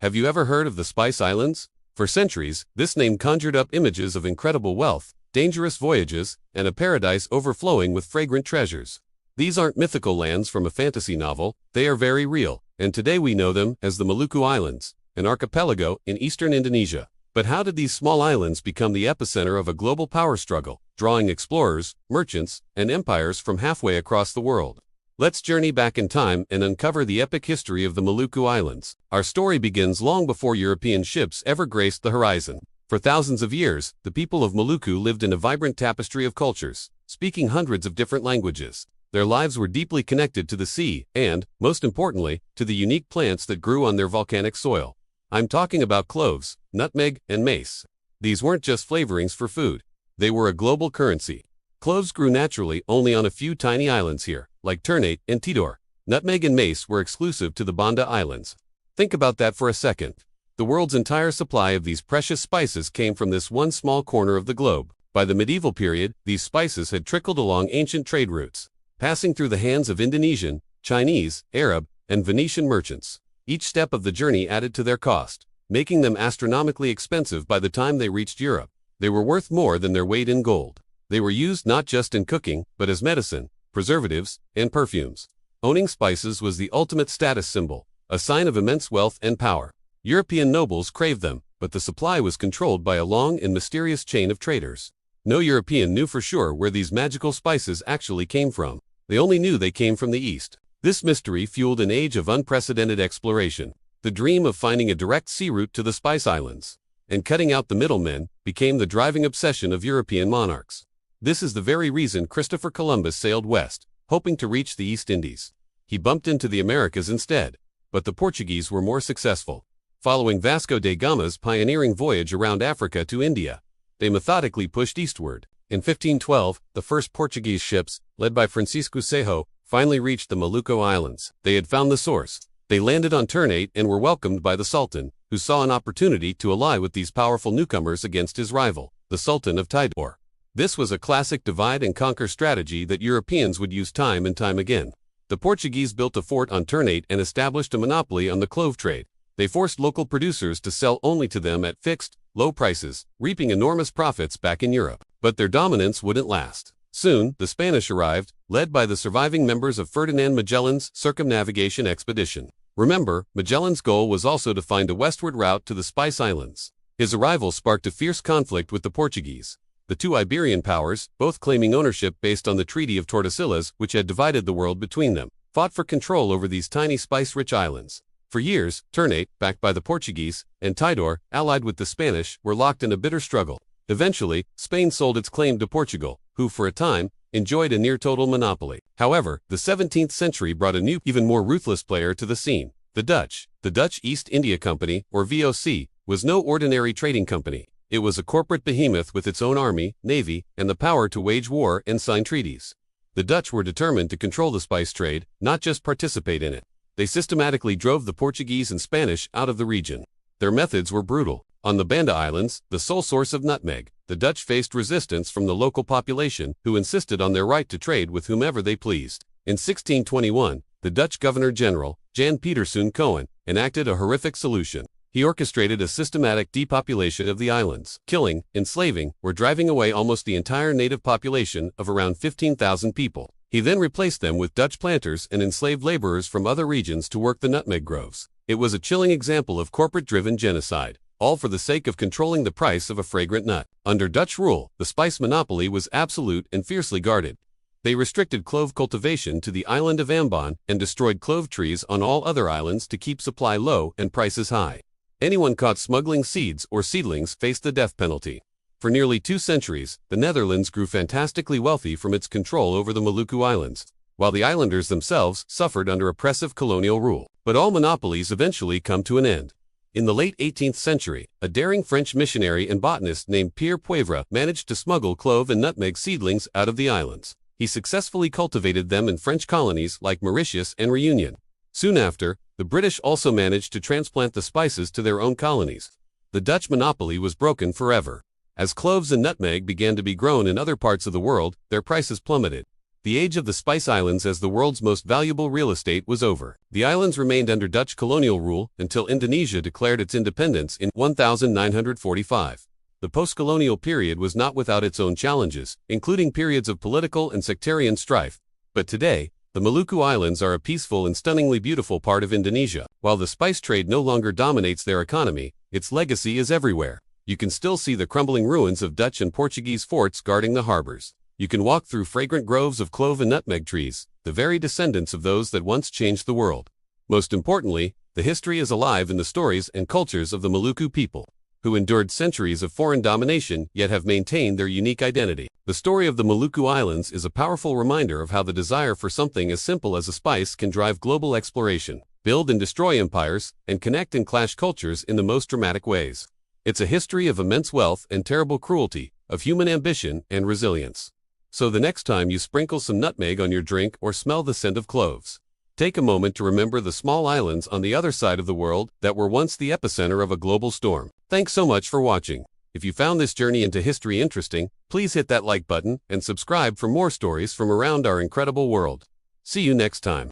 Have you ever heard of the Spice Islands? For centuries, this name conjured up images of incredible wealth, dangerous voyages, and a paradise overflowing with fragrant treasures. These aren't mythical lands from a fantasy novel, they are very real, and today we know them as the Maluku Islands, an archipelago in eastern Indonesia. But how did these small islands become the epicenter of a global power struggle, drawing explorers, merchants, and empires from halfway across the world? Let's journey back in time and uncover the epic history of the Maluku Islands. Our story begins long before European ships ever graced the horizon. For thousands of years, the people of Maluku lived in a vibrant tapestry of cultures, speaking hundreds of different languages. Their lives were deeply connected to the sea and, most importantly, to the unique plants that grew on their volcanic soil. I'm talking about cloves, nutmeg, and mace. These weren't just flavorings for food. They were a global currency. Cloves grew naturally only on a few tiny islands here, like Ternate and Tidore. Nutmeg and mace were exclusive to the Banda Islands. Think about that for a second. The world's entire supply of these precious spices came from this one small corner of the globe. By the medieval period, these spices had trickled along ancient trade routes, passing through the hands of Indonesian, Chinese, Arab, and Venetian merchants. Each step of the journey added to their cost, making them astronomically expensive by the time they reached Europe. They were worth more than their weight in gold. They were used not just in cooking, but as medicine, preservatives, and perfumes. Owning spices was the ultimate status symbol, a sign of immense wealth and power. European nobles craved them, but the supply was controlled by a long and mysterious chain of traders. No European knew for sure where these magical spices actually came from. They only knew they came from the East. This mystery fueled an age of unprecedented exploration. The dream of finding a direct sea route to the Spice Islands and cutting out the middlemen became the driving obsession of European monarchs. This is the very reason Christopher Columbus sailed west, hoping to reach the East Indies. He bumped into the Americas instead, but the Portuguese were more successful. Following Vasco da Gama's pioneering voyage around Africa to India, they methodically pushed eastward. In 1512, the first Portuguese ships, led by Francisco Serra, finally reached the Maluku Islands. They had found the source. They landed on Ternate and were welcomed by the Sultan, who saw an opportunity to ally with these powerful newcomers against his rival, the Sultan of Tidore. This was a classic divide-and-conquer strategy that Europeans would use time and time again. The Portuguese built a fort on Ternate and established a monopoly on the clove trade. They forced local producers to sell only to them at fixed, low prices, reaping enormous profits back in Europe. But their dominance wouldn't last. Soon, the Spanish arrived, led by the surviving members of Ferdinand Magellan's circumnavigation expedition. Remember, Magellan's goal was also to find a westward route to the Spice Islands. His arrival sparked a fierce conflict with the Portuguese. The two Iberian powers, both claiming ownership based on the Treaty of Tordesillas, which had divided the world between them, fought for control over these tiny spice-rich islands. For years, Ternate, backed by the Portuguese, and Tidore, allied with the Spanish, were locked in a bitter struggle. Eventually, Spain sold its claim to Portugal, who for a time, enjoyed a near-total monopoly. However, the 17th century brought a new, even more ruthless player to the scene, the Dutch. The Dutch East India Company, or VOC, was no ordinary trading company. It was a corporate behemoth with its own army, navy, and the power to wage war and sign treaties. The Dutch were determined to control the spice trade, not just participate in it. They systematically drove the Portuguese and Spanish out of the region. Their methods were brutal. On the Banda Islands, the sole source of nutmeg, the Dutch faced resistance from the local population, who insisted on their right to trade with whomever they pleased. In 1621, the Dutch Governor-General, Jan Pieterszoon Cohen, enacted a horrific solution. He orchestrated a systematic depopulation of the islands, killing, enslaving, or driving away almost the entire native population of around 15,000 people. He then replaced them with Dutch planters and enslaved laborers from other regions to work the nutmeg groves. It was a chilling example of corporate-driven genocide, all for the sake of controlling the price of a fragrant nut. Under Dutch rule, the spice monopoly was absolute and fiercely guarded. They restricted clove cultivation to the island of Ambon and destroyed clove trees on all other islands to keep supply low and prices high. Anyone caught smuggling seeds or seedlings faced the death penalty. For nearly 2 centuries, the Netherlands grew fantastically wealthy from its control over the Maluku Islands, while the islanders themselves suffered under oppressive colonial rule. But all monopolies eventually come to an end. In the late 18th century, a daring French missionary and botanist named Pierre Poivre managed to smuggle clove and nutmeg seedlings out of the islands. He successfully cultivated them in French colonies like Mauritius and Réunion. Soon after, the British also managed to transplant the spices to their own colonies. The Dutch monopoly was broken forever. As cloves and nutmeg began to be grown in other parts of the world, their prices plummeted. The age of the Spice Islands as the world's most valuable real estate was over. The islands remained under Dutch colonial rule until Indonesia declared its independence in 1945. The post-colonial period was not without its own challenges, including periods of political and sectarian strife. But today, the Maluku Islands are a peaceful and stunningly beautiful part of Indonesia. While the spice trade no longer dominates their economy, its legacy is everywhere. You can still see the crumbling ruins of Dutch and Portuguese forts guarding the harbors. You can walk through fragrant groves of clove and nutmeg trees, the very descendants of those that once changed the world. Most importantly, the history is alive in the stories and cultures of the Maluku people, who endured centuries of foreign domination yet have maintained their unique identity. The story of the Maluku Islands is a powerful reminder of how the desire for something as simple as a spice can drive global exploration, build and destroy empires, and connect and clash cultures in the most dramatic ways. It's a history of immense wealth and terrible cruelty, of human ambition and resilience. So the next time you sprinkle some nutmeg on your drink or smell the scent of cloves, take a moment to remember the small islands on the other side of the world that were once the epicenter of a global storm. Thanks so much for watching. If you found this journey into history interesting, please hit that like button and subscribe for more stories from around our incredible world. See you next time.